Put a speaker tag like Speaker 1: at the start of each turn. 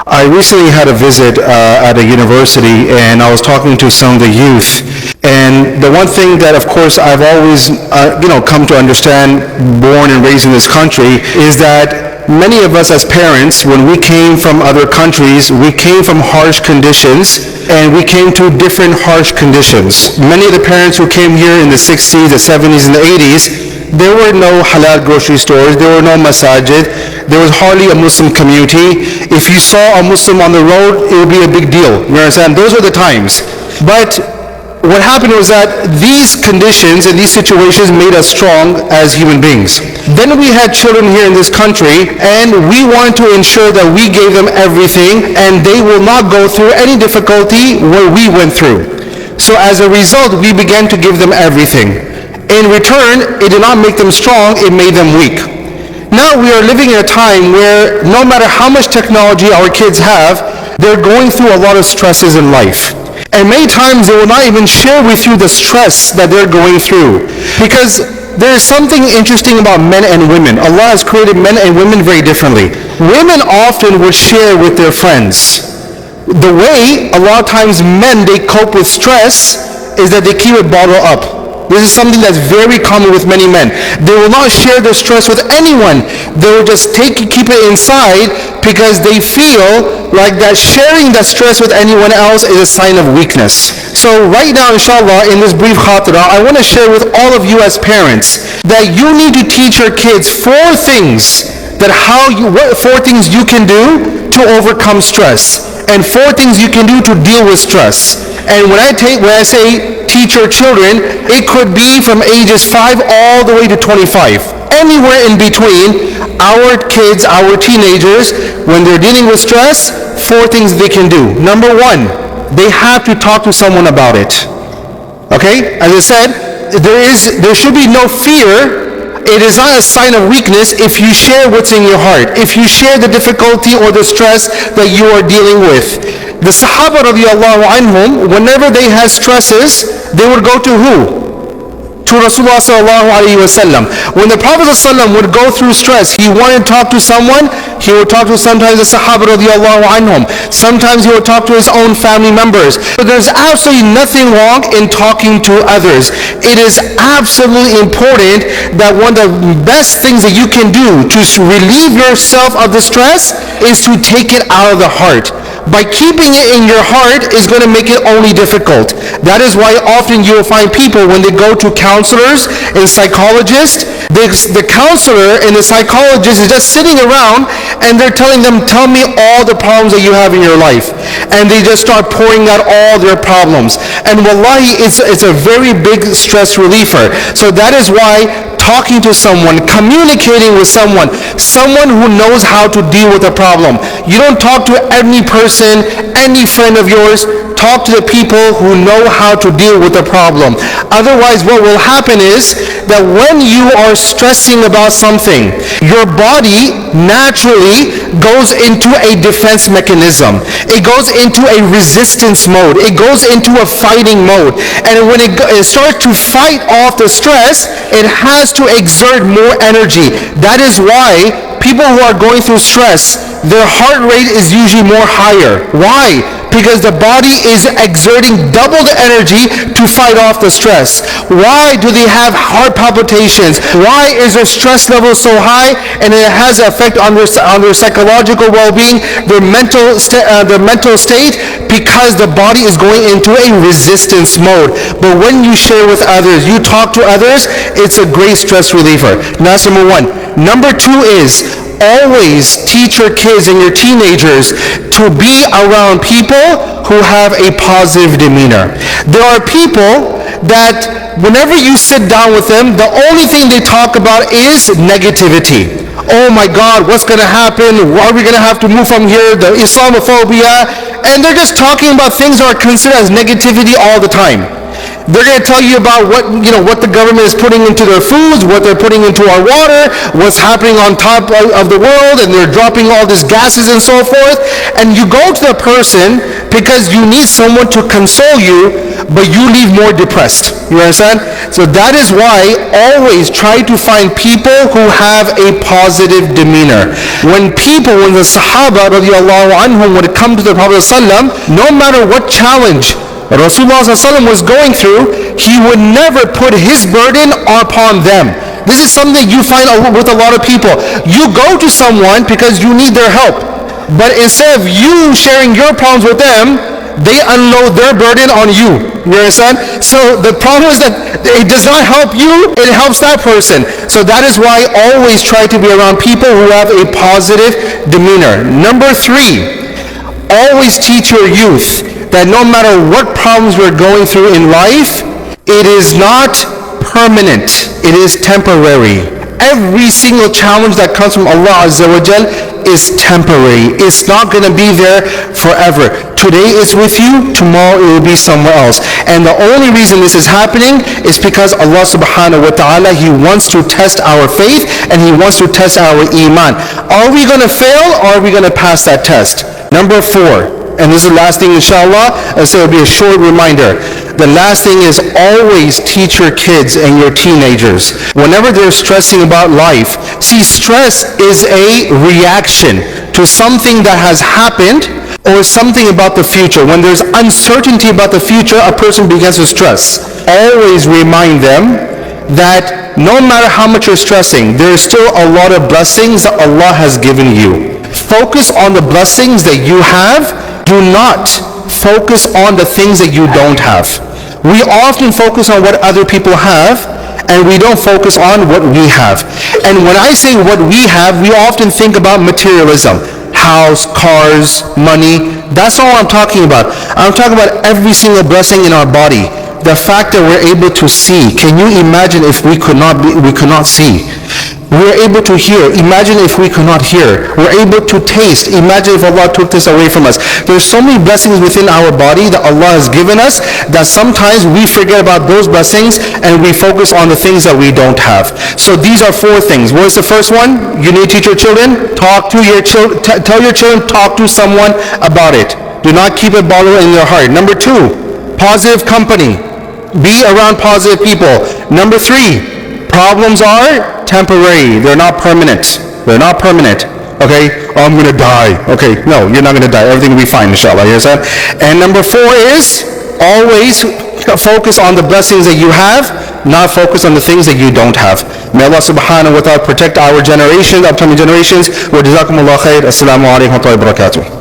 Speaker 1: I recently had a visit at a university, and I was talking to some of the youth. And the one thing that, of course, I've always, come to understand, born and raised in this country, is that many of us as parents, when we came from other countries, we came from harsh conditions, and we came to different harsh conditions. Many of the parents who came here in the 60s, the 70s, and the 80s, there were no halal grocery stores, there were no masajid, there was hardly a Muslim community. If you saw a Muslim on the road, it would be a big deal. You understand? Those were the times. But what happened was that these conditions and these situations made us strong as human beings. Then we had children here in this country, and we wanted to ensure that we gave them everything and they will not go through any difficulty what we went through. So as a result, we began to give them everything. In return, it did not make them strong, it made them weak. Now we are living in a time where no matter how much technology our kids have, they're going through a lot of stresses in life. And many times they will not even share with you the stress that they're going through. Because there is something interesting about men and women. Allah has created men and women very differently. Women often would share with their friends. The way a lot of times men, they cope with stress is that they keep it bottled up. This is something that's very common with many men. They will not share their stress with anyone. They will just keep it inside because they feel like that sharing that stress with anyone else is a sign of weakness. So right now, inshallah, in this brief khatira, I want to share with all of you as parents that you need to teach your kids four things you can do to overcome stress, and four things you can do to deal with stress. And when I say teach your children, it could be from ages 5 all the way to 25. Anywhere in between, our kids, our teenagers, when they're dealing with stress, four things they can do. Number one, they have to talk to someone about it. Okay? As I said, there should be no fear. It is not a sign of weakness if you share what's in your heart, if you share the difficulty or the stress that you are dealing with. The Sahaba radiallahu anhum, whenever they had stresses, they would go to who? To Rasulullah sallallahu alayhi wa sallam. When the Prophet sallallahu would go through stress, he wanted to talk to someone, he would talk to sometimes the Sahaba radiallahu anhum. Sometimes he would talk to his own family members. But there's absolutely nothing wrong in talking to others. It is absolutely important that one of the best things that you can do to relieve yourself of the stress is to take it out of the heart. By keeping it in your heart is going to make it only difficult. That is why often you will find people when they go to counselors and psychologists, the counselor and the psychologist is just sitting around and they're telling them, tell me all the problems that you have in your life. And they just start pouring out all their problems. And wallahi, it's a very big stress reliever. So that is why talking to someone, communicating with someone who knows how to deal with a problem. You don't talk to any person, any friend of yours. Talk to the people who know how to deal with the problem. Otherwise, what will happen is that when you are stressing about something, your body naturally goes into a defense mechanism. It goes into a resistance mode. It goes into a fighting mode. And when it starts to fight off the stress, it has to exert more energy. That is why people who are going through stress, their heart rate is usually more higher. Why? Because the body is exerting double the energy to fight off the stress. Why do they have heart palpitations? Why is their stress level so high? And it has an effect on their psychological well-being, their mental state, because the body is going into a resistance mode. But when you share with others, you talk to others, it's a great stress reliever. Now that's number one. Number two is always teach your kids and your teenagers to be around people who have a positive demeanor. There are people that whenever you sit down with them, the only thing they talk about is negativity. Oh my God, what's going to happen? Are we going to have to move from here? The Islamophobia. And they're just talking about things that are considered as negativity all the time. They're going to tell you about what the government is putting into their foods, what they're putting into our water, what's happening on top of the world, and they're dropping all these gases and so forth. And you go to the person because you need someone to console you, but you leave more depressed. You understand? So that is why always try to find people who have a positive demeanor. When the Sahaba radiallahu anhum would come to the Prophet ﷺ, no matter what challenge Rasulullah ﷺ was going through, he would never put his burden upon them. This is something you find with a lot of people. You go to someone because you need their help, but instead of you sharing your problems with them, they unload their burden on you. You understand? So the problem is that it does not help you, it helps that person. So that is why always try to be around people who have a positive demeanor. Number 3, always teach your youth that no matter what problems we're going through in life, it is not permanent, it is temporary. Every single challenge that comes from Allah Azza wa Jal is temporary. It's not going to be there forever. Today it's with you, tomorrow it will be somewhere else. And the only reason this is happening is because Allah subhanahu wa ta'ala, He wants to test our faith and He wants to test our iman. Are we going to fail or are we going to pass that test? Number 4, and this is the last thing inshallah, so it will be a short reminder. The last thing is always teach your kids and your teenagers. Whenever they're stressing about life, see, stress is a reaction to something that has happened or something about the future. When there's uncertainty about the future, a person begins to stress. Always remind them that no matter how much you're stressing, there is still a lot of blessings that Allah has given you. Focus on the blessings that you have. Do not focus on the things that you don't have. We often focus on what other people have, and we don't focus on what we have. And when I say what we have, we often think about materialism. House, cars, money. That's not what I'm talking about. I'm talking about every single blessing in our body. The fact that we're able to see. Can you imagine if we could not see? We're able to hear. Imagine if we could not hear. We're able to taste. Imagine if Allah took this away from us. There's so many blessings within our body that Allah has given us that sometimes we forget about those blessings and we focus on the things that we don't have. So these are 4 things. What is the first one? You need to teach your children. Talk to your children. Tell your children, talk to someone about it. Do not keep it bottled in your heart. Number 2, positive company. Be around positive people. Number 3, problems are temporary. They're not permanent. They're not permanent. Okay? Oh, I'm going to die. Okay, no, you're not going to die. Everything will be fine, inshallah. You understand? And number 4 is always focus on the blessings that you have, not focus on the things that you don't have. May Allah subhanahu wa ta'ala protect our generation, upcoming generations. Wa jazakumullah khair. Assalamu alaikum wa rahmatullahi wa barakatuh.